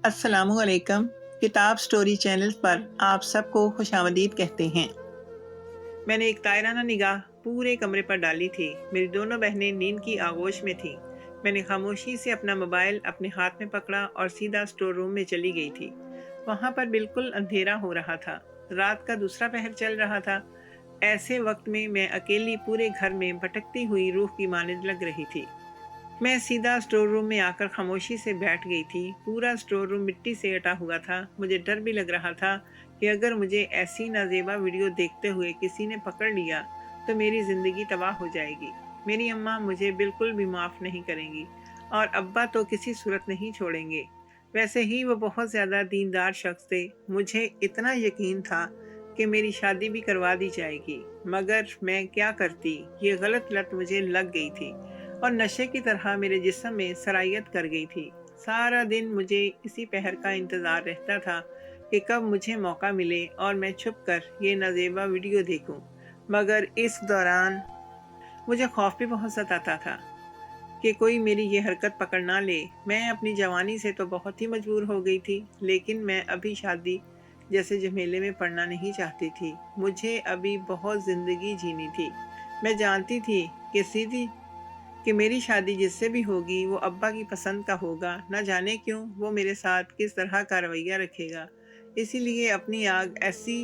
अस्सलामु अलैकुम। किताब स्टोरी चैनल पर आप सबको खुशामदीद कहते हैं। मैंने एक तायराना निगाह पूरे कमरे पर डाली थी। मेरी दोनों बहनें नींद की आगोश में थीं। मैंने खामोशी से अपना मोबाइल अपने हाथ में पकड़ा और सीधा स्टोर रूम में चली गई थी। वहाँ पर बिल्कुल अंधेरा हो रहा था। रात का दूसरा पहर चल रहा था। ऐसे वक्त में मैं अकेली पूरे घर में भटकती हुई रूह की मानद लग रही थी। मैं सीधा स्टोर रूम में आकर खामोशी से बैठ गई थी। पूरा स्टोर रूम मिट्टी से अटा हुआ था। मुझे डर भी लग रहा था कि अगर मुझे ऐसी नाजेबा वीडियो देखते हुए किसी ने पकड़ लिया तो मेरी ज़िंदगी तबाह हो जाएगी। मेरी अम्मा मुझे बिल्कुल भी माफ़ नहीं करेंगी और अब्बा तो किसी सूरत नहीं छोड़ेंगे। वैसे ही वो बहुत ज़्यादा दीनदार शख्स थे। मुझे इतना यकीन था कि मेरी शादी भी करवा दी जाएगी, मगर मैं क्या करती। ये गलत लत मुझे लग गई थी और नशे की तरह मेरे जिस्म में सरायत कर गई थी। सारा दिन मुझे इसी पहर का इंतज़ार रहता था कि कब मुझे मौका मिले और मैं छुप कर ये नाजेबा वीडियो देखूं। मगर इस दौरान मुझे खौफ भी बहुत सताता था कि कोई मेरी ये हरकत पकड़ ना ले। मैं अपनी जवानी से तो बहुत ही मजबूर हो गई थी, लेकिन मैं अभी शादी जैसे झमेले में पड़ना नहीं चाहती थी। मुझे अभी बहुत ज़िंदगी जीनी थी। मैं जानती थी कि मेरी शादी जिससे भी होगी वो अब्बा की पसंद का होगा। न जाने क्यों वो मेरे साथ किस तरह का रवैया रखेगा। इसीलिए अपनी आग ऐसी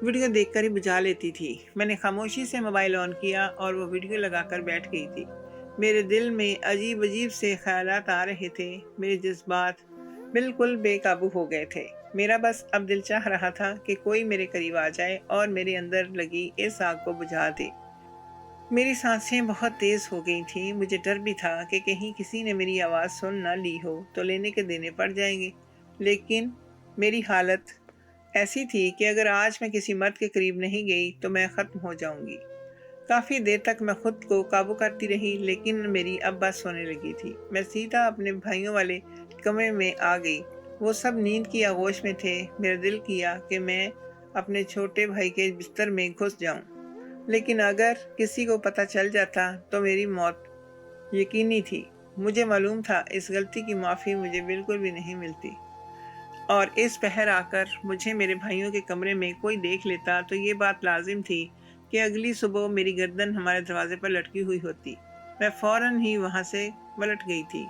वीडियो देखकर ही बुझा लेती थी। मैंने खामोशी से मोबाइल ऑन किया और वो वीडियो लगाकर बैठ गई थी। मेरे दिल में अजीब अजीब से ख्यालात आ रहे थे। मेरे जज्बात बिल्कुल बेकाबू हो गए थे। मेरा बस अब दिल चाह रहा था कि कोई मेरे करीब आ जाए और मेरे अंदर लगी इस आग को बुझा दे। मेरी सांसें बहुत तेज़ हो गई थीं। मुझे डर भी था कि कहीं किसी ने मेरी आवाज़ सुन ना ली हो तो लेने के देने पड़ जाएंगे। लेकिन मेरी हालत ऐसी थी कि अगर आज मैं किसी मर्द के करीब नहीं गई तो मैं ख़त्म हो जाऊंगी। काफ़ी देर तक मैं खुद को काबू करती रही, लेकिन मेरी अब बस होने लगी थी। मैं सीधा अपने भाइयों वाले कमरे में आ गई। वो सब नींद की आगोश में थे। मेरा दिल किया कि मैं अपने छोटे भाई के बिस्तर में घुस जाऊं, लेकिन अगर किसी को पता चल जाता तो मेरी मौत यकीनी थी। मुझे मालूम था इस गलती की माफ़ी मुझे बिल्कुल भी नहीं मिलती, और इस पहर आकर मुझे मेरे भाइयों के कमरे में कोई देख लेता तो ये बात लाजिम थी कि अगली सुबह मेरी गर्दन हमारे दरवाजे पर लटकी हुई होती। मैं फ़ौरन ही वहाँ से पलट गई थी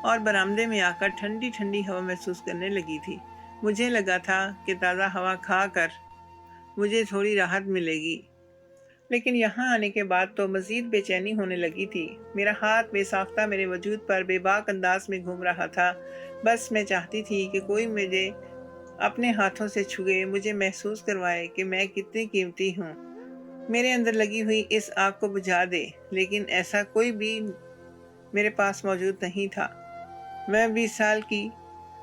और बरामदे में आकर ठंडी ठंडी हवा महसूस करने लगी थी। मुझे लगा था कि ताज़ा हवा खा कर मुझे थोड़ी राहत मिलेगी, लेकिन यहाँ आने के बाद तो मज़ीद बेचैनी होने लगी थी। मेरा हाथ बेसाख्ता मेरे वजूद पर बेबाक अंदाज में घूम रहा था। बस मैं चाहती थी कि कोई मुझे अपने हाथों से छुए, मुझे महसूस करवाए कि मैं कितनी कीमती हूँ, मेरे अंदर लगी हुई इस आग को बुझा दे। लेकिन ऐसा कोई भी मेरे पास मौजूद नहीं था। मैं 20 साल की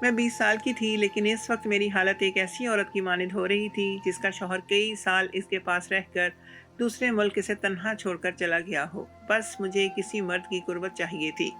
मैं 20 साल की थी, लेकिन इस वक्त मेरी हालत एक ऐसी औरत की मानिंद हो रही थी जिसका शौहर कई साल इसके पास रहकर दूसरे मुल्क से तन्हा छोड़कर चला गया हो। बस मुझे किसी मर्द की कुर्बत चाहिए थी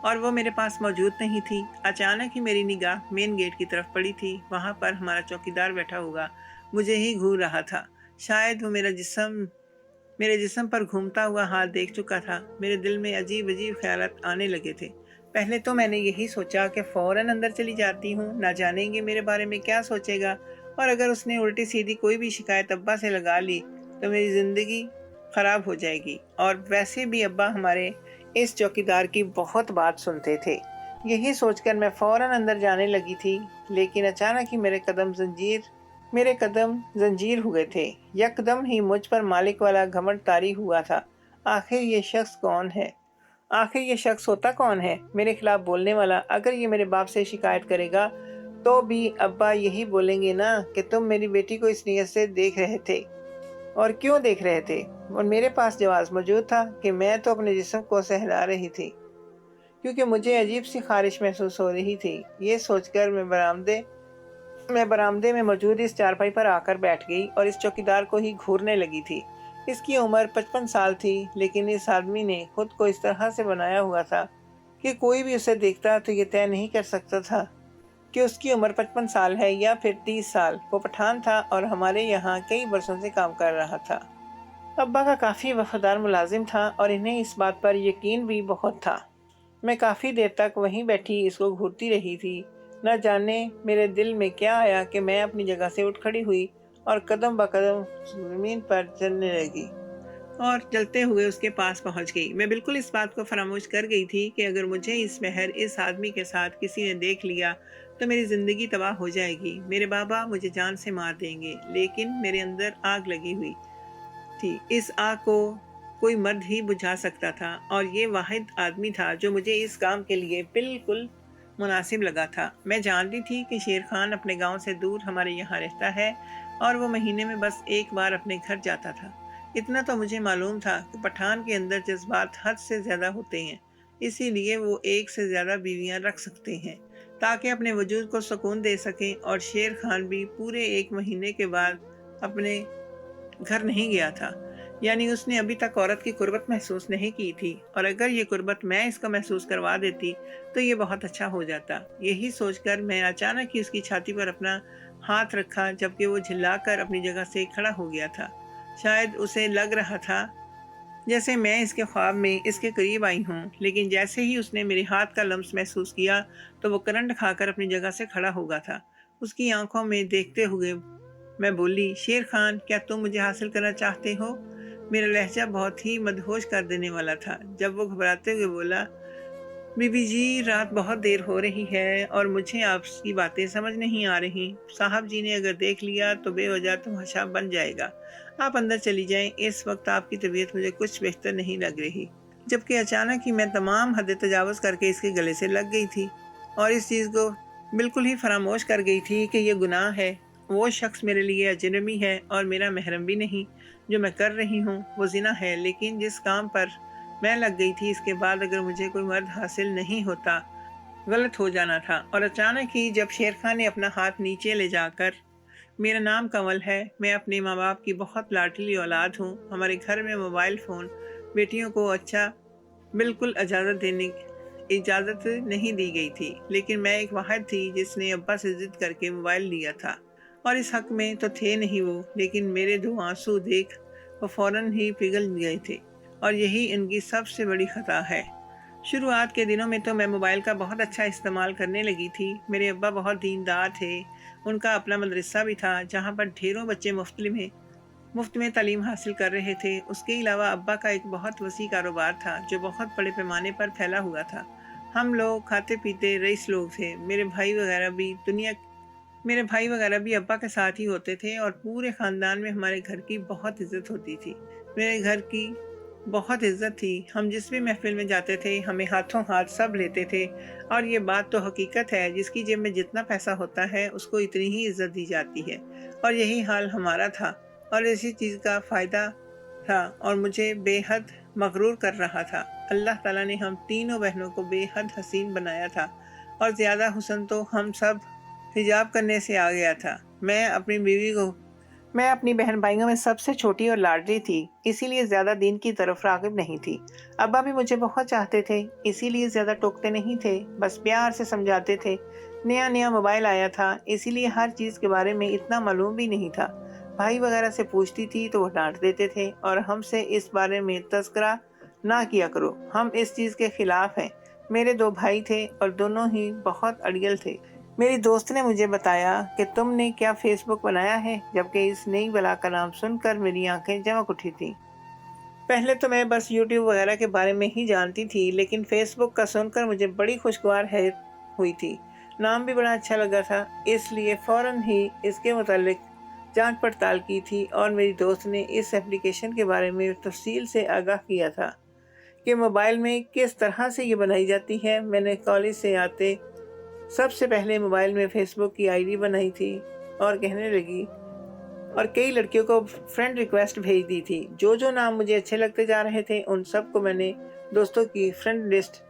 और वो मेरे पास मौजूद नहीं थी। अचानक ही मेरी निगाह मेन गेट की तरफ पड़ी थी। वहाँ पर हमारा चौकीदार बैठा हुआ मुझे ही घूर रहा था। शायद वो मेरे जिस्म पर घूमता हुआ हाथ देख चुका था। मेरे दिल में अजीब अजीब ख्यालात आने लगे थे। पहले तो मैंने यही सोचा कि फ़ौरन अंदर चली जाती हूँ, ना जानेंगे मेरे बारे में क्या सोचेगा, और अगर उसने उल्टी सीधी कोई भी शिकायत अब्बा से लगा ली तो मेरी ज़िंदगी ख़राब हो जाएगी। और वैसे भी अब्बा हमारे इस चौकीदार की बहुत बात सुनते थे। यही सोचकर मैं फ़ौरन अंदर जाने लगी थी, लेकिन अचानक ही मेरे कदम जंजीर हुए थे। यकदम ही मुझ पर मालिक वाला घमंड तारी हुआ था। आखिर ये शख्स कौन है? आखिर ये शख्स होता कौन है मेरे खिलाफ बोलने वाला? अगर ये मेरे बाप से शिकायत करेगा तो भी अब्बा यही बोलेंगे ना कि तुम मेरी बेटी को इस नीयत से देख रहे थे। और क्यों देख रहे थे? और मेरे पास जवाब मौजूद था कि मैं तो अपने जिस्म को सहला रही थी, क्योंकि मुझे अजीब सी खारिश महसूस हो रही थी। ये सोचकर मैं बरामदे में मौजूद इस चारपाई पर आकर बैठ गई और इस चौकीदार को ही घूरने लगी थी। इसकी उम्र 55 साल थी, लेकिन इस आदमी ने खुद को इस तरह से बनाया हुआ था कि कोई भी उसे देखता तो ये तय नहीं कर सकता था कि उसकी उम्र 55 साल है या फिर 30 साल। वो पठान था और हमारे यहाँ कई बरसों से काम कर रहा था। अब्बा का काफ़ी वफादार मुलाजिम था और इन्हें इस बात पर यकीन भी बहुत था। मैं काफ़ी देर तक वहीं बैठी इसको घूरती रही थी। نہ جانے میرے دل میں کیا آیا کہ میں اپنی جگہ سے اٹھ کھڑی ہوئی اور قدم بقدم زمین پر چلنے لگی اور چلتے ہوئے اس کے پاس پہنچ گئی۔ میں بالکل اس بات کو فراموش کر گئی تھی کہ اگر مجھے اس بہر اس آدمی کے ساتھ کسی نے دیکھ لیا تو میری زندگی تباہ ہو جائے گی، میرے بابا مجھے جان سے مار دیں گے۔ لیکن میرے اندر آگ لگی ہوئی تھی، اس آگ کو کوئی مرد ہی بجھا سکتا تھا، اور یہ واحد آدمی تھا جو مجھے اس کام کے لیے بالکل مناسب لگا تھا۔ میں جانتی تھی کہ شیر خان اپنے گاؤں سے دور ہمارے یہاں رہتا ہے اور وہ مہینے میں بس ایک بار اپنے گھر جاتا تھا۔ اتنا تو مجھے معلوم تھا کہ پٹھان کے اندر جذبات حد سے زیادہ ہوتے ہیں، اسی لیے وہ ایک سے زیادہ بیویاں رکھ سکتے ہیں تاکہ اپنے وجود کو سکون دے سکیں، اور شیر خان بھی پورے ایک مہینے کے بعد اپنے گھر نہیں گیا تھا، یعنی اس نے ابھی تک عورت کی قربت محسوس نہیں کی تھی، اور اگر یہ قربت میں اس کا محسوس کروا دیتی تو یہ بہت اچھا ہو جاتا۔ یہی سوچ کر میں اچانک ہی اس کی چھاتی پر اپنا ہاتھ رکھا، جبکہ وہ جھلا کر اپنی جگہ سے کھڑا ہو گیا تھا۔ شاید اسے لگ رہا تھا جیسے میں اس کے خواب میں اس کے قریب آئی ہوں، لیکن جیسے ہی اس نے میرے ہاتھ کا لمس محسوس کیا تو وہ کرنٹ کھا کر اپنی جگہ سے کھڑا ہو گیا تھا۔ اس کی آنکھوں میں دیکھتے ہوئے میں بولی، شیر خان، کیا تم مجھے حاصل کرنا چاہتے ہو؟ میرا لہجہ بہت ہی مدہوش کر دینے والا تھا جب وہ گھبراتے ہوئے بولا، بی بی جی، رات بہت دیر ہو رہی ہے اور مجھے آپ کی باتیں سمجھ نہیں آ رہی۔ صاحب جی نے اگر دیکھ لیا تو بے وجہ تماشا بن جائے گا۔ آپ اندر چلی جائیں، اس وقت آپ کی طبیعت مجھے کچھ بہتر نہیں لگ رہی۔ جبکہ اچانک ہی میں تمام حد تجاوز کر کے اس کے گلے سے لگ گئی تھی اور اس چیز کو بالکل ہی فراموش کر گئی تھی کہ یہ گناہ ہے۔ وہ شخص میرے لیے اجنبی ہے اور میرا محرم بھی نہیں۔ جو میں کر رہی ہوں وہ زنا ہے، لیکن جس کام پر میں لگ گئی تھی اس کے بعد اگر مجھے کوئی مرد حاصل نہیں ہوتا غلط ہو جانا تھا۔ اور اچانک ہی جب شیر خان نے اپنا ہاتھ نیچے لے جا کر، میرا نام کنول ہے، میں اپنے ماں باپ کی بہت لاڈلی اولاد ہوں، ہمارے گھر میں موبائل فون بیٹیوں کو اچھا بالکل اجازت نہیں دی گئی تھی، لیکن میں ایک واحد تھی جس نے ابا سے ضد کر کے موبائل لیا تھا، اور اس حق میں تو تھے نہیں وہ، لیکن میرے دو آنسو دیکھ وہ فوراً ہی پگھل گئے تھے، اور یہی ان کی سب سے بڑی خطا ہے۔ شروعات کے دنوں میں تو میں موبائل کا بہت اچھا استعمال کرنے لگی تھی۔ میرے ابا بہت دیندار تھے، ان کا اپنا مدرسہ بھی تھا جہاں پر ڈھیروں بچے مفت میں تعلیم حاصل کر رہے تھے۔ اس کے علاوہ ابا کا ایک بہت وسیع کاروبار تھا جو بہت بڑے پیمانے پر پھیلا ہوا تھا۔ ہم لوگ کھاتے پیتے رئیس لوگ تھے۔ میرے بھائی وغیرہ بھی ابا کے ساتھ ہی ہوتے تھے، اور پورے خاندان میں ہمارے گھر کی بہت عزت ہوتی تھی۔ میرے گھر کی بہت عزت تھی، ہم جس بھی محفل میں جاتے تھے ہمیں ہاتھوں ہاتھ سب لیتے تھے، اور یہ بات تو حقیقت ہے، جس کی جیب میں جتنا پیسہ ہوتا ہے اس کو اتنی ہی عزت دی جاتی ہے، اور یہی حال ہمارا تھا، اور اسی چیز کا فائدہ تھا اور مجھے بے حد مغرور کر رہا تھا۔ اللہ تعالیٰ نے ہم تینوں بہنوں کو بے حد حسین بنایا تھا، اور زیادہ حسن تو ہم سب حجاب کرنے سے آ گیا تھا۔ میں اپنی بہن بھائیوں میں سب سے چھوٹی اور لاڈلی تھی، اسی لیے زیادہ دین کی طرف راغب نہیں تھی۔ ابا بھی مجھے بہت چاہتے تھے، اسی لیے زیادہ ٹوکتے نہیں تھے، بس پیار سے سمجھاتے تھے۔ نیا موبائل آیا تھا، اسی لیے ہر چیز کے بارے میں اتنا معلوم بھی نہیں تھا۔ بھائی وغیرہ سے پوچھتی تھی تو وہ ڈانٹ دیتے تھے اور ہم سے اس بارے میں تذکرہ نہ کیا کرو، ہم اس چیز کے خلاف ہیں۔ میرے دو بھائی تھے اور دونوں ہی بہت اڑیل تھے۔ میری دوست نے مجھے بتایا کہ تم نے کیا فیس بک بنایا ہے، جبکہ اس نئی بلا کا نام سن کر میری آنکھیں چمک اٹھی تھیں۔ پہلے تو میں بس یوٹیوب وغیرہ کے بارے میں ہی جانتی تھی، لیکن فیس بک کا سن کر مجھے بڑی خوشگوار حیرت ہوئی تھی۔ نام بھی بڑا اچھا لگا تھا، اس لیے فوراً ہی اس کے متعلق جانچ پڑتال کی تھی، اور میری دوست نے اس ایپلیکیشن کے بارے میں تفصیل سے آگاہ کیا تھا کہ موبائل میں کس طرح سے یہ بنائی جاتی ہے۔ میں نے کالج سے آتے سب سے پہلے موبائل میں فیس بک کی آئی ڈی بنائی تھی اور کہنے لگی، اور کئی لڑکیوں کو فرینڈ ریکویسٹ بھیج دی تھی۔ جو نام مجھے اچھے لگتے جا رہے تھے ان سب کو میں نے دوستوں کی فرینڈ لسٹ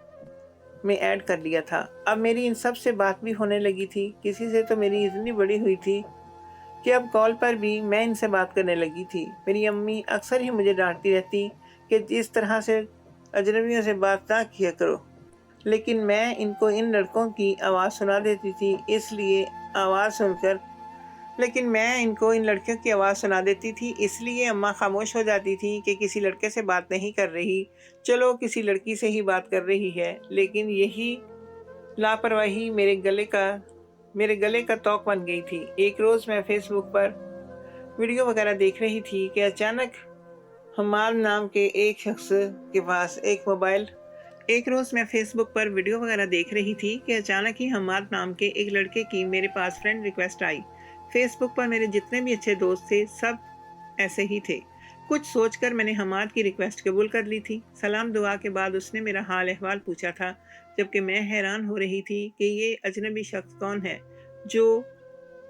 میں ایڈ کر لیا تھا۔ اب میری ان سب سے بات بھی ہونے لگی تھی، کسی سے تو میری اتنی بڑی ہوئی تھی کہ اب کال پر بھی میں ان سے بات کرنے لگی تھی۔ میری امی اکثر ہی مجھے ڈانٹتی رہتی کہ اس طرح سے اجنبیوں سے بات نہ کیا کرو، لیکن میں ان کو ان لڑکوں کی آواز سنا دیتی تھی، اس لیے اماں خاموش ہو جاتی تھی کہ کسی لڑکے سے بات نہیں کر رہی، چلو کسی لڑکی سے ہی بات کر رہی ہے۔ لیکن یہی لاپرواہی میرے گلے کا मेरे गले का तौक बन गई थी। एक रोज़ मैं फेसबुक पर वीडियो वगैरह देख रही थी कि अचानक हमाद नाम के एक शख्स के पास एक रोज़ मैं फेसबुक पर वीडियो वगैरह देख रही थी कि अचानक ही हमाद नाम के एक लड़के की मेरे पास फ्रेंड रिक्वेस्ट आई। फेसबुक पर मेरे जितने भी अच्छे दोस्त थे सब ऐसे ही थे। कुछ सोचकर मैंने हमाद की रिक्वेस्ट कबूल कर ली थी। सलाम दुआ के बाद उसने मेरा हाल अहवाल पूछा था, जबकि मैं हैरान हो रही थी कि ये अजनबी शख्स कौन है जो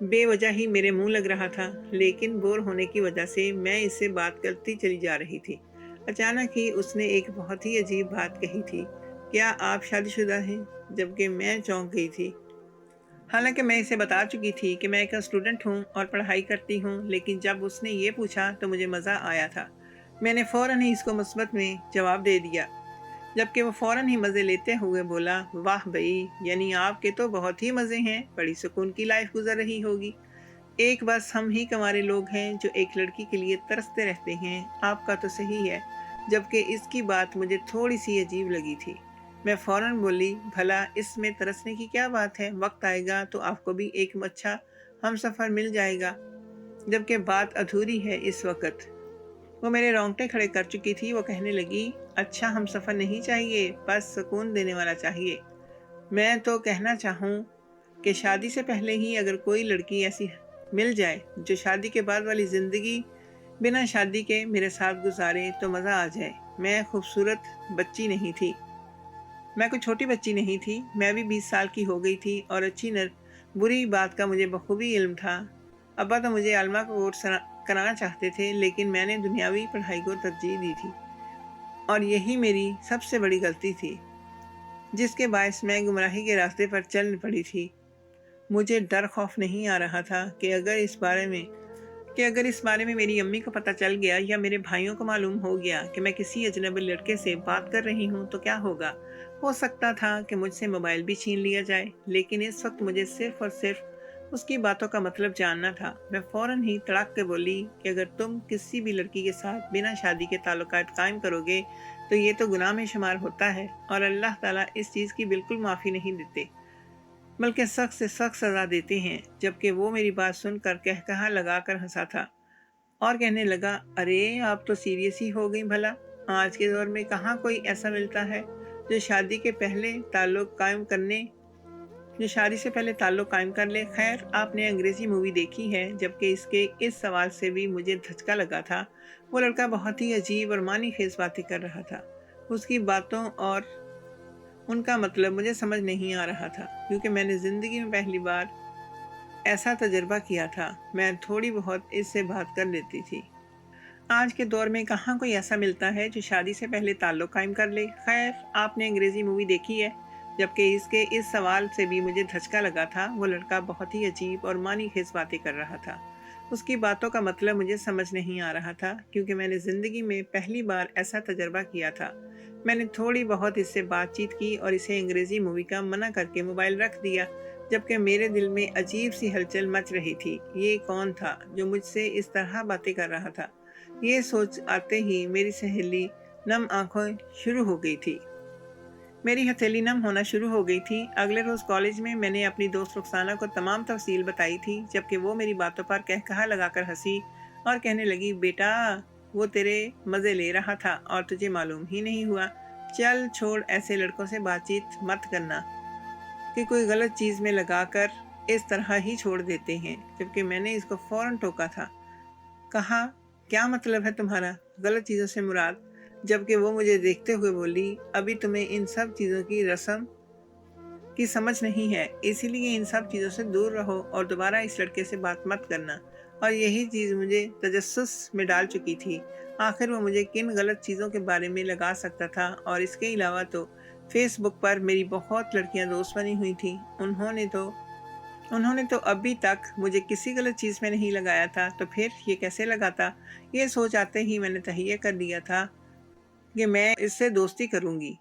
बेवजह ही मेरे मुंह लग रहा था। लेकिन बोर होने की वजह से मैं इससे बात करती चली जा रही थी। अचानक ही उसने एक बहुत ही अजीब बात कही थी, क्या आप शादीशुदा हैं? जबकि मैं चौंक गई थी। हालांकि मैं इसे बता चुकी थी कि मैं एक स्टूडेंट हूँ और पढ़ाई करती हूँ, लेकिन जब उसने ये पूछा तो मुझे मज़ा आया था। मैंने फ़ौरन ही इसको मुस्बत में जवाब दे दिया, जबकि वो फ़ौरन ही मज़े लेते हुए बोला, वाह भई, यानी आपके तो बहुत ही मज़े हैं, बड़ी सुकून की लाइफ गुजर रही होगी। एक बस हम ही कमारे लोग हैं जो एक लड़की के लिए तरसते रहते हैं। आपका तो सही है। जबकि इसकी बात मुझे थोड़ी सी अजीब लगी थी। मैं फ़ौरन बोली, भला इसमें तरसने की क्या बात है? वक्त आएगा तो आपको भी एक अच्छा हमसफ़र मिल जाएगा। जबकि बात अधूरी है इस वक्त। वो मेरे रोंगटे खड़े कर चुकी थी। वो कहने लगी, अच्छा हमसफ़र नहीं चाहिए, बस सुकून देने वाला चाहिए। मैं तो कहना चाहूँ कि शादी से पहले ही अगर कोई लड़की ऐसी मिल जाए जो शादी के बाद वाली ज़िंदगी बिना शादी के मेरे साथ गुजारे तो मज़ा आ जाए। मैं खूबसूरत बच्ची नहीं थी, मैं कोई छोटी बच्ची नहीं थी। मैं भी 20 साल की हो गई थी और अच्छी न बुरी बात का मुझे बखूबी इल्म था। अब्बा तो मुझे आलमा का कोर्स कराना चाहते थे, लेकिन मैंने दुनियावी पढ़ाई को तरजीह दी थी और यही मेरी सबसे बड़ी गलती थी, जिसके बायस मैं गुमराही के रास्ते पर चल पड़ी थी। मुझे डर खौफ नहीं आ रहा था कि अगर इस बारे में मेरी अम्मी को पता चल गया या मेरे भाइयों को मालूम हो गया कि मैं किसी अजनबी लड़के से बात कर रही हूँ तो क्या होगा। हो सकता था कि मुझसे मोबाइल भी छीन लिया जाए, लेकिन इस वक्त मुझे सिर्फ और सिर्फ उसकी बातों का मतलब जानना था। मैं फ़ौरन ही तड़क के बोली कि अगर तुम किसी भी लड़की के साथ बिना शादी के ताल्लुकात कायम करोगे तो ये तो गुनाह में शुमार होता है और अल्लाह ताला इस चीज़ की बिल्कुल माफ़ी नहीं देते, बल्कि सख्त से सख्त सज़ा देते हैं। जबकि वो मेरी बात सुनकर कहकहा लगाकर हंसा था और कहने लगा, अरे आप तो सीरियस ही हो गई भला। आज के दौर में कहाँ कोई ऐसा मिलता है जो शादी से पहले ताल्लुक कायम कर ले। खैर, आपने अंग्रेज़ी मूवी देखी है। जबकि इसके इस सवाल से भी मुझे धचका लगा था। वो लड़का बहुत ही अजीब और मानी खेज बातें कर रहा था। उसकी बातों और उनका मतलब मुझे समझ नहीं आ रहा था, क्योंकि मैंने ज़िंदगी में पहली बार ऐसा तजर्बा किया था। मैं थोड़ी बहुत इससे बात कर लेती थी। आज के दौर में कहाँ कोई ऐसा मिलता है जो शादी से पहले ताल्लुक कायम कर ले। खैर, आपने अंग्रेज़ी मूवी देखी है। जबकि इसके इस सवाल से भी मुझे धचका लगा था। वो लड़का बहुत ही अजीब और मानी खेज बातें कर रहा था। उसकी बातों का मतलब मुझे समझ नहीं आ रहा था, क्योंकि मैंने ज़िंदगी में पहली बार ऐसा तजर्बा किया था। मैंने थोड़ी बहुत इससे बातचीत की और इसे अंग्रेज़ी मूवी का मना करके मोबाइल रख दिया। जबकि मेरे दिल में अजीब सी हलचल मच रही थी। ये कौन था जो मुझसे इस तरह बातें कर रहा था? ये सोच आते ही मेरी सहेली नम आंखों शुरू हो गई थी। मेरी हथेली नम होना शुरू हो गई थी। अगले रोज़ कॉलेज में मैंने अपनी दोस्त रुखसाना को तमाम तफसील बताई थी, जबकि वो मेरी बातों पर कहकहा लगाकर हंसी और कहने लगी, बेटा वो तेरे मज़े ले रहा था और तुझे मालूम ही नहीं हुआ। चल छोड़, ऐसे लड़कों से बातचीत मत करना कि कोई गलत चीज़ में लगाकर इस तरह ही छोड़ देते हैं। जबकि मैंने इसको फ़ौरन टोका था। कहा, क्या मतलब है तुम्हारा गलत चीज़ों से मुराद? जबकि वो मुझे देखते हुए बोली, अभी तुम्हें इन सब चीज़ों की रस्म की समझ नहीं है, इसीलिए इन सब चीज़ों से दूर रहो और दोबारा इस लड़के से बात मत करना। और यही चीज़ मुझे तजस्सुस में डाल चुकी थी। आखिर वो मुझे किन गलत चीज़ों के बारे में लगा सकता था। और इसके अलावा तो फेसबुक पर मेरी बहुत लड़कियां दोस्त बनी हुई थी। उन्होंने तो अभी तक मुझे किसी गलत चीज़ में नहीं लगाया था, तो फिर ये कैसे लगाता? ये सोच आते ही मैंने तहैया कर लिया था कि मैं इससे दोस्ती करूँगी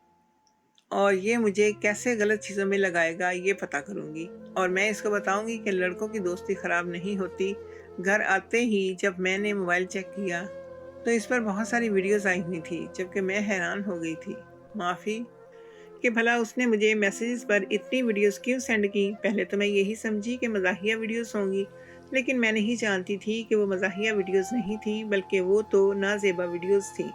और ये मुझे कैसे गलत चीज़ों में लगाएगा ये पता करूँगी, और मैं इसको बताऊँगी कि लड़कों की दोस्ती ख़राब नहीं होती। घर आते ही जब मैंने मोबाइल चेक किया तो इस पर बहुत सारी वीडियोज़ आई हुई थी, जबकि मैं हैरान हो गई थी। माफ़ी, کہ بھلا اس نے مجھے میسیجز پر اتنی ویڈیوز کیوں سینڈ کی۔ پہلے تو میں یہی سمجھی کہ مزاحیہ ویڈیوز ہوں گی، لیکن میں نہیں جانتی تھی کہ وہ مزاحیہ ویڈیوز نہیں تھیں، بلکہ وہ تو نازیبا ویڈیوز تھیں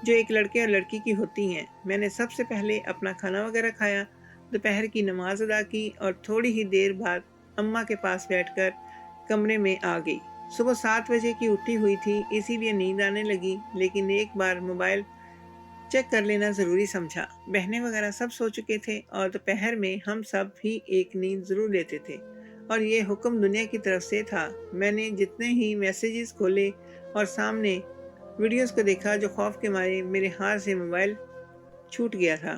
جو ایک لڑکے اور لڑکی کی ہوتی ہیں۔ میں نے سب سے پہلے اپنا کھانا وغیرہ کھایا، دوپہر کی نماز ادا کی اور تھوڑی ہی دیر بعد اماں کے پاس بیٹھ کر کمرے میں آ گئی۔ صبح 7 بجے کی اٹھی ہوئی تھی، اسی لیے نیند آنے لگی، لیکن ایک بار موبائل چیک کر لینا ضروری سمجھا۔ بہنیں وغیرہ سب سو چکے تھے اور دوپہر میں ہم سب بھی ایک نیند ضرور لیتے تھے، اور یہ حکم دنیا کی طرف سے تھا۔ میں نے جتنے ہی میسیجز کھولے اور سامنے ویڈیوز کو دیکھا، جو خوف کے مارے میرے ہاتھ سے موبائل چھوٹ گیا تھا۔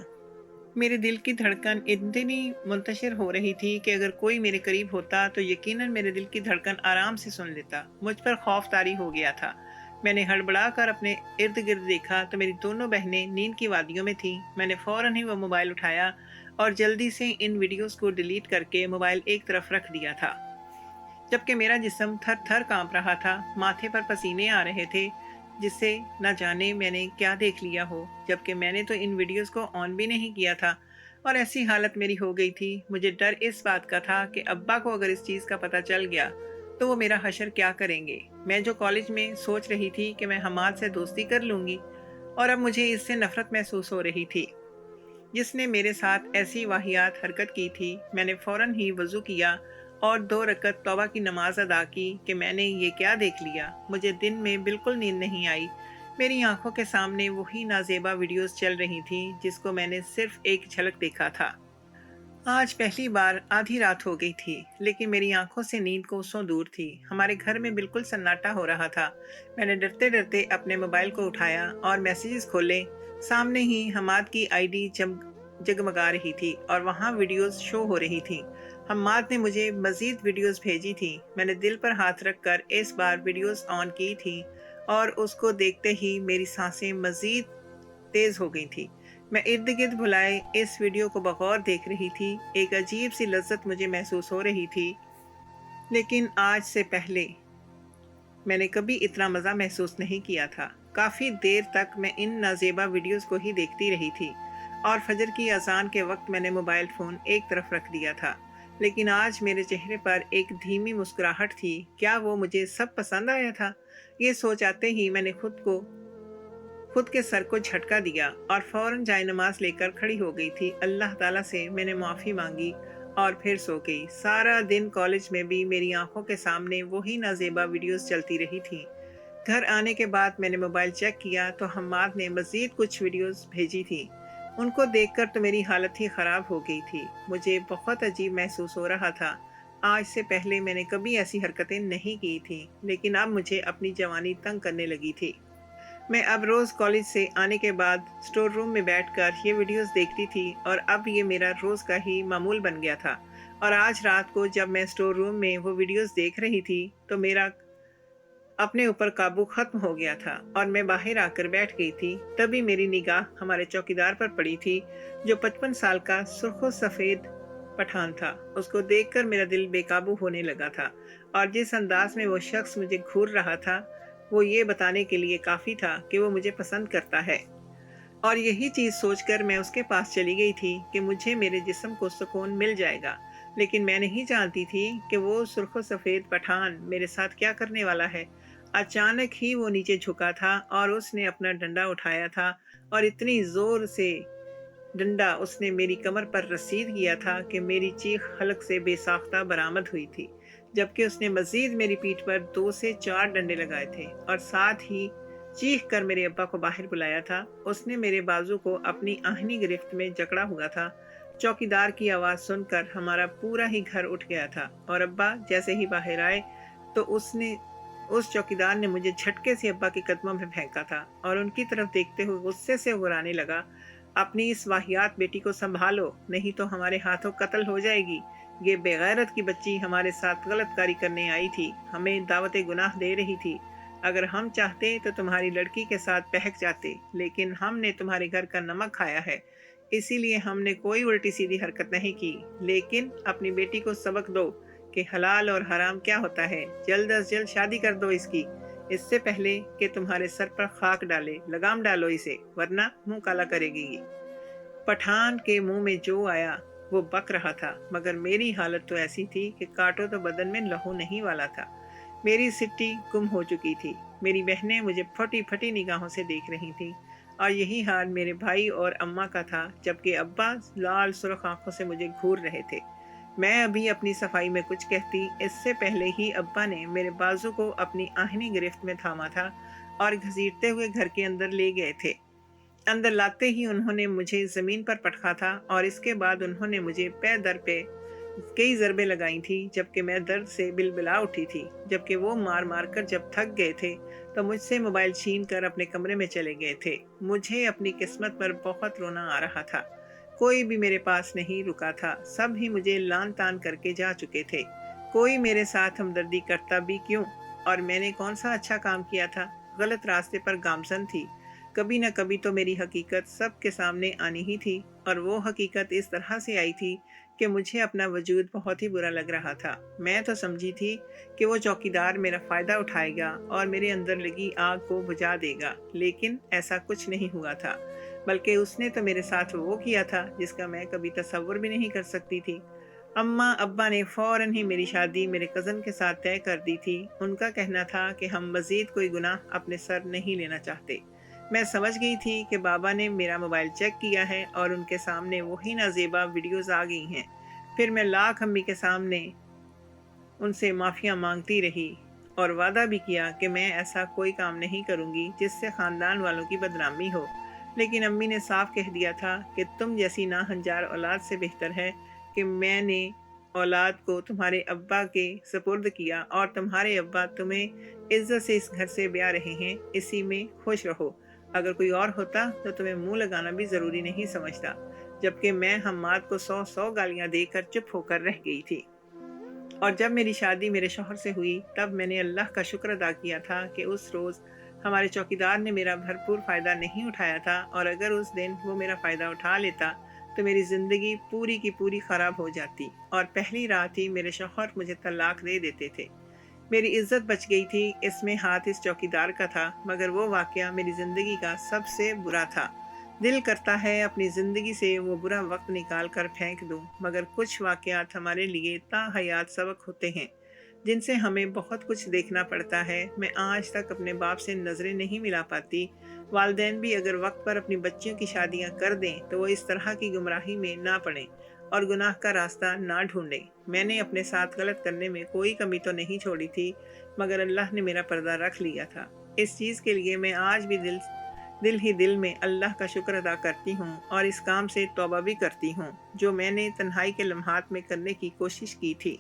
میرے دل کی دھڑکن اتنی منتشر ہو رہی تھی کہ اگر کوئی میرے قریب ہوتا تو یقیناً میرے دل کی دھڑکن آرام سے سن لیتا۔ مجھ پر خوف طاری ہو گیا تھا۔ میں نے ہڑبڑا کر اپنے ارد گرد دیکھا تو میری دونوں بہنیں نیند کی وادیوں میں تھیں۔ میں نے فوراً ہی وہ موبائل اٹھایا اور جلدی سے ان ویڈیوز کو ڈیلیٹ کر کے موبائل ایک طرف رکھ دیا تھا، جبکہ میرا جسم تھر تھر کانپ رہا تھا، ماتھے پر پسینے آ رہے تھے، جس سے نہ جانے میں نے کیا دیکھ لیا ہو، جبکہ میں نے تو ان ویڈیوز کو آن بھی نہیں کیا تھا۔ اور ایسی حالت میری ہو گئی تھی، مجھے ڈر اس بات کا تھا کہ ابا کو اگر اس چیز کا پتہ چل گیا تو وہ میرا حشر کیا کریں گے۔ میں جو کالج میں سوچ رہی تھی کہ میں حماد سے دوستی کر لوں گی، اور اب مجھے اس سے نفرت محسوس ہو رہی تھی، جس نے میرے ساتھ ایسی واہیات حرکت کی تھی۔ میں نے فوراً ہی وضو کیا اور 2 رکعت توبہ کی نماز ادا کی کہ میں نے یہ کیا دیکھ لیا۔ مجھے دن میں بالکل نیند نہیں آئی۔ میری آنکھوں کے سامنے وہی نازیبا ویڈیوز چل رہی تھیں جس کو میں نے صرف ایک جھلک دیکھا تھا۔ آج پہلی بار آدھی رات ہو گئی تھی، لیکن میری آنکھوں سے نیند کوسوں دور تھی۔ ہمارے گھر میں بالکل سناٹا ہو رہا تھا۔ میں نے ڈرتے ڈرتے اپنے موبائل کو اٹھایا اور میسیجز کھولے۔ سامنے ہی حماد کی آئی ڈی جگمگا رہی تھی اور وہاں ویڈیوز شو ہو رہی تھیں۔ حماد نے مجھے مزید ویڈیوز بھیجی تھی۔ میں نے دل پر ہاتھ رکھ کر اس بار ویڈیوز آن کی تھی اور اس کو دیکھتے ہی میری سانسیں مزید تیز ہو گئی تھی۔ میں ارد گرد بھلائے اس ویڈیو کو بغور دیکھ رہی تھی۔ ایک عجیب سی لذت مجھے محسوس ہو رہی تھی، لیکن آج سے پہلے میں نے کبھی اتنا مزہ محسوس نہیں کیا تھا۔ کافی دیر تک میں ان نازیبا ویڈیوز کو ہی دیکھتی رہی تھی، اور فجر کی اذان کے وقت میں نے موبائل فون ایک طرف رکھ دیا تھا۔ لیکن آج میرے چہرے پر ایک دھیمی مسکراہٹ تھی۔ کیا وہ مجھے سب پسند آیا تھا؟ یہ سوچ آتے ہی میں نے خود کے سر کو جھٹکا دیا اور فوراً جائے نماز لے کر کھڑی ہو گئی تھی۔ اللہ تعالیٰ سے میں نے معافی مانگی اور پھر سو گئی۔ سارا دن کالج میں بھی میری آنکھوں کے سامنے وہی نازیبا ویڈیوز چلتی رہی تھیں۔ گھر آنے کے بعد میں نے موبائل چیک کیا تو حماد نے مزید کچھ ویڈیوز بھیجی تھی۔ ان کو دیکھ کر تو میری حالت ہی خراب ہو گئی تھی۔ مجھے بہت عجیب محسوس ہو رہا تھا۔ آج سے پہلے میں نے کبھی ایسی حرکتیں نہیں کی تھیں، لیکن اب مجھے اپنی جوانی تنگ کرنے لگی تھی۔ میں اب روز کالج سے آنے کے بعد اسٹور روم میں بیٹھ کر یہ ویڈیوز دیکھتی تھی، اور اب یہ میرا روز کا ہی معمول بن گیا تھا۔ اور آج رات کو جب میں اسٹور روم میں وہ ویڈیوز دیکھ رہی تھی تو میرا اپنے اوپر قابو ختم ہو گیا تھا اور میں باہر آ کر بیٹھ گئی تھی۔ تبھی میری نگاہ ہمارے چوکیدار پر پڑی تھی، جو 55 سال کا سرخ و سفید پٹھان تھا۔ اس کو دیکھ کر میرا دل بے قابو ہونے لگا تھا، اور جس انداز میں وہ شخص مجھے گھور رہا تھا وہ یہ بتانے کے لیے کافی تھا کہ وہ مجھے پسند کرتا ہے۔ اور یہی چیز سوچ کر میں اس کے پاس چلی گئی تھی کہ مجھے میرے جسم کو سکون مل جائے گا، لیکن میں نہیں جانتی تھی کہ وہ سرخ و سفید پٹھان میرے ساتھ کیا کرنے والا ہے۔ اچانک ہی وہ نیچے جھکا تھا اور اس نے اپنا ڈنڈا اٹھایا تھا، اور اتنی زور سے ڈنڈا اس نے میری کمر پر رسید کیا تھا کہ میری چیخ حلق سے بے ساختہ برآمد ہوئی تھی، جبکہ اس نے مزید میری پیٹھ پر 2 سے 4 ڈنڈے لگائے تھے اور ساتھ ہی چیخ کر میرے ابا کو باہر بلایا تھا۔ اس نے میرے بازو کو اپنی آہنی گرفت میں جکڑا ہوا تھا۔ چوکیدار کی آواز سن کر ہمارا پورا ہی گھر اٹھ گیا تھا، اور ابا جیسے ہی باہر آئے تو اس چوکیدار نے مجھے جھٹکے سے ابا کے قدموں میں پھینکا تھا اور ان کی طرف دیکھتے ہوئے غصے سے غرانے لگا، اپنی اس واہیات بیٹی کو سنبھالو، نہیں تو ہمارے ہاتھوں قتل ہو جائے گی۔ یہ بے غیرت کی بچی ہمارے ساتھ غلط کاری کرنے آئی تھی، ہمیں دعوت گناہ دے رہی تھی۔ اگر ہم چاہتے تو تمہاری لڑکی کے ساتھ بہک جاتے، لیکن ہم نے تمہارے گھر کا نمک کھایا ہے، اسی لیے ہم نے کوئی الٹی سیدھی حرکت نہیں کی۔ لیکن اپنی بیٹی کو سبق دو کہ حلال اور حرام کیا ہوتا ہے۔ جلد از جلد شادی کر دو اس کی، اس سے پہلے کہ تمہارے سر پر خاک ڈالے۔ لگام ڈالو اسے، ورنہ منہ کالا کرے گی۔ पठान के मुंह में जो आया वो बक रहा था, मगर मेरी हालत तो ऐसी थी कि काटो तो बदन में लहू नहीं वाला था। मेरी सिट्टी गुम हो चुकी थी। मेरी बहनें मुझे फटी फटी निगाहों से देख रही थीं और यही हाल मेरे भाई और अम्मा का था, जबकि अब्बा लाल सुर्ख आंखों से मुझे घूर रहे थे। मैं अभी अपनी सफाई में कुछ कहती, इससे पहले ही अब्बा ने मेरे बाजू को अपनी आहनी गिरफ्त में थामा था और घसीटते हुए घर के अंदर ले गए थे। अंदर लाते ही उन्होंने मुझे ज़मीन पर पटका था और इसके बाद उन्होंने मुझे पैर दर पे कई ज़रबे लगाई थी, जबकि मैं दर्द से बिलबिला उठी थी। जबकि वो मार मार कर जब थक गए थे तो मुझसे मोबाइल छीन कर अपने कमरे में चले गए थे। मुझे अपनी किस्मत पर बहुत रोना आ रहा था। कोई भी मेरे पास नहीं रुका था, सब ही मुझे लान तान करके जा चुके थे। कोई मेरे साथ हमदर्दी करता भी क्यों? और मैंने कौन सा अच्छा काम किया था? गलत रास्ते पर गामजन थी। कभी न कभी तो मेरी हकीकत सबके सामने आनी ही थी, और वो हकीकत इस तरह से आई थी कि मुझे अपना वजूद बहुत ही बुरा लग रहा था। मैं तो समझी थी कि वो चौकीदार मेरा फ़ायदा उठाएगा और मेरे अंदर लगी आग को बुझा देगा, लेकिन ऐसा कुछ नहीं हुआ था। बल्कि उसने तो मेरे साथ वो किया था जिसका मैं कभी तसव्वुर भी नहीं कर सकती थी। अम्मा अब्बा ने फ़ौरन ही मेरी शादी मेरे कज़न के साथ तय कर दी थी। उनका कहना था कि हम मज़ीद कोई गुनाह अपने सर नहीं लेना चाहते। मैं समझ गई थी कि बाबा ने मेरा मोबाइल चेक किया है और उनके सामने वही नाजेबा वीडियोज़ आ गई हैं। फिर मैं लाख अम्मी के सामने उनसे माफ़िया मांगती रही और वादा भी किया कि मैं ऐसा कोई काम नहीं करूँगी जिससे ख़ानदान वालों की बदनामी हो। लेकिन अम्मी ने साफ कह दिया था कि तुम जैसी नाहंजार औलाद से बेहतर है कि मैंने औलाद को तुम्हारे अब्बा के सपुर्द किया और तुम्हारे अब्बा तुम्हें इज्जत से इस घर से ब्याह रहे हैं, इसी में खुश रहो। अगर कोई और होता तो तुम्हें मुंह लगाना भी ज़रूरी नहीं समझता। जबकि मैं हम्माद को 100 गालियां देकर चुप होकर रह गई थी। और जब मेरी शादी मेरे शौहर से हुई तब मैंने अल्लाह का शुक्र अदा किया था कि उस रोज़ हमारे चौकीदार ने मेरा भरपूर फ़ायदा नहीं उठाया था, और अगर उस दिन वो मेरा फ़ायदा उठा लेता तो मेरी ज़िंदगी पूरी की पूरी ख़राब हो जाती और पहली रात ही मेरे शौहर मुझे तलाक दे देते थे। मेरी इज्जत बच गई थी, इसमें हाथ इस चौकीदार का था, मगर वो वाक़या मेरी ज़िंदगी का सबसे बुरा था। दिल करता है अपनी ज़िंदगी से वो बुरा वक्त निकाल कर फेंक दूं, मगर कुछ वाक़यात हमारे लिए ताहयात सबक होते हैं जिनसे हमें बहुत कुछ देखना पड़ता है। मैं आज तक अपने बाप से नज़रें नहीं मिला पाती। वालिदैन भी अगर वक्त पर अपनी बच्चियों की शादियां कर दें तो वो इस तरह की गुमराही में ना पड़ें और गुनाह का रास्ता ना ढूंढें। मैंने अपने साथ गलत करने में कोई कमी तो नहीं छोड़ी थी, मगर अल्लाह ने मेरा पर्दा रख लिया था। इस चीज़ के लिए मैं आज भी दिल में अल्लाह का शुक्र अदा करती हूँ और इस काम से तौबा भी करती हूँ जो मैंने तन्हाई के लम्हात में करने की कोशिश की थी।